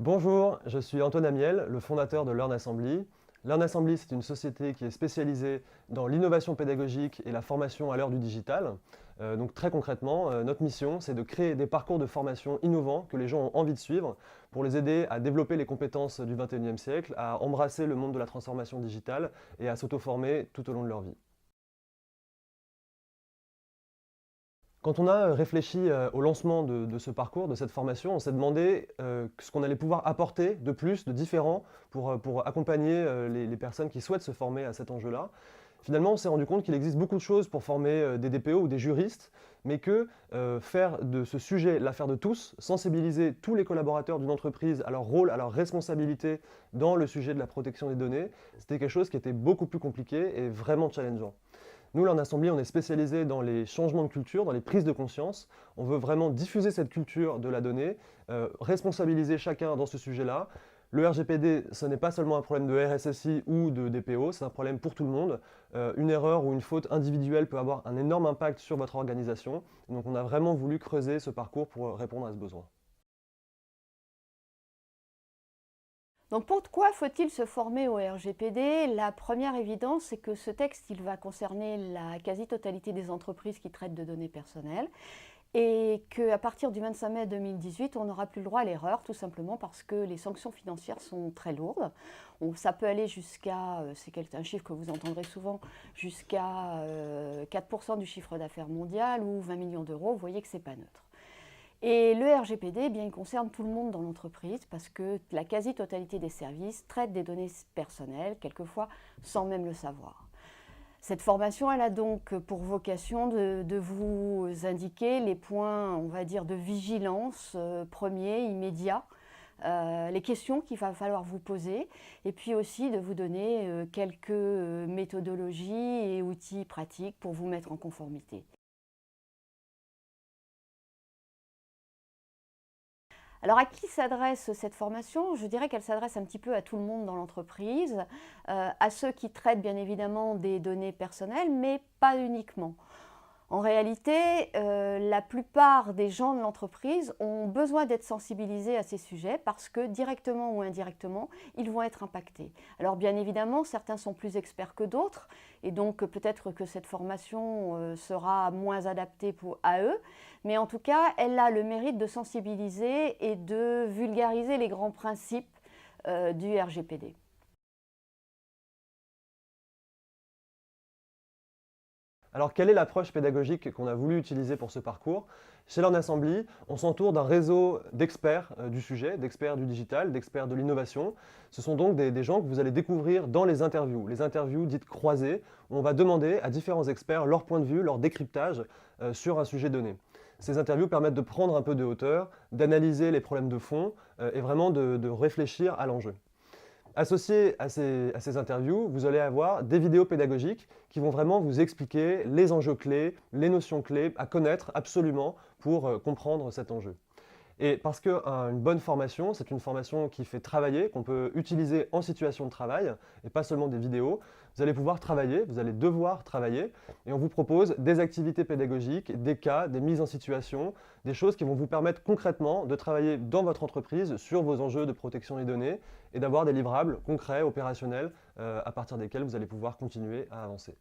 Bonjour, je suis Antoine Amiel, le fondateur de LearnAssembly. LearnAssembly, c'est une société qui est spécialisée dans l'innovation pédagogique et la formation à l'heure du digital. Donc très concrètement, notre mission, c'est de créer des parcours de formation innovants que les gens ont envie de suivre pour les aider à développer les compétences du 21e siècle, à embrasser le monde de la transformation digitale et à s'auto-former tout au long de leur vie. Quand on a réfléchi au lancement de ce parcours, de cette formation, on s'est demandé ce qu'on allait pouvoir apporter de plus, de différent, pour accompagner les personnes qui souhaitent se former à cet enjeu-là. Finalement, on s'est rendu compte qu'il existe beaucoup de choses pour former des DPO ou des juristes, mais que faire de ce sujet l'affaire de tous, sensibiliser tous les collaborateurs d'une entreprise à leur rôle, à leur responsabilité dans le sujet de la protection des données, c'était quelque chose qui était beaucoup plus compliqué et vraiment challengeant. Nous, LearnAssembly, on est spécialisé dans les changements de culture, dans les prises de conscience. On veut vraiment diffuser cette culture de la donnée, responsabiliser chacun dans ce sujet-là. Le RGPD, ce n'est pas seulement un problème de RSSI ou de DPO, c'est un problème pour tout le monde. Une erreur ou une faute individuelle peut avoir un énorme impact sur votre organisation. Donc on a vraiment voulu creuser ce parcours pour répondre à ce besoin. Donc pourquoi faut-il se former au RGPD? La première évidence, c'est que ce texte il va concerner la quasi-totalité des entreprises qui traitent de données personnelles et qu'à partir du 25 mai 2018, on n'aura plus le droit à l'erreur, tout simplement parce que les sanctions financières sont très lourdes. Ça peut aller jusqu'à, c'est un chiffre que vous entendrez souvent, jusqu'à 4% du chiffre d'affaires mondial ou 20 millions d'euros. Vous voyez que ce n'est pas neutre. Et le RGPD, eh bien, il concerne tout le monde dans l'entreprise parce que la quasi-totalité des services traitent des données personnelles, quelquefois sans même le savoir. Cette formation, elle a donc pour vocation de vous indiquer les points, on va dire, de vigilance premiers, immédiats, les questions qu'il va falloir vous poser, et puis aussi de vous donner quelques méthodologies et outils pratiques pour vous mettre en conformité. Alors à qui s'adresse cette formation? Je dirais qu'elle s'adresse un petit peu à tout le monde dans l'entreprise, à ceux qui traitent bien évidemment des données personnelles, mais pas uniquement. En réalité, la plupart des gens de l'entreprise ont besoin d'être sensibilisés à ces sujets parce que directement ou indirectement, ils vont être impactés. Alors bien évidemment, certains sont plus experts que d'autres et donc peut-être que cette formation sera moins adaptée à eux, mais en tout cas, elle a le mérite de sensibiliser et de vulgariser les grands principes du RGPD. Alors, quelle est l'approche pédagogique qu'on a voulu utiliser pour ce parcours? Chez LearnAssembly, on s'entoure d'un réseau d'experts du sujet, d'experts du digital, d'experts de l'innovation. Ce sont donc des gens que vous allez découvrir dans les interviews dites croisées, où on va demander à différents experts leur point de vue, leur décryptage sur un sujet donné. Ces interviews permettent de prendre un peu de hauteur, d'analyser les problèmes de fond et vraiment de réfléchir à l'enjeu. Associé à ces interviews, vous allez avoir des vidéos pédagogiques qui vont vraiment vous expliquer les enjeux clés, les notions clés à connaître absolument pour comprendre cet enjeu. Et parce qu'une bonne formation, c'est une formation qui fait travailler, qu'on peut utiliser en situation de travail, et pas seulement des vidéos, vous allez pouvoir travailler, vous allez devoir travailler, et on vous propose des activités pédagogiques, des cas, des mises en situation, des choses qui vont vous permettre concrètement de travailler dans votre entreprise sur vos enjeux de protection des données, et d'avoir des livrables concrets, opérationnels, à partir desquels vous allez pouvoir continuer à avancer.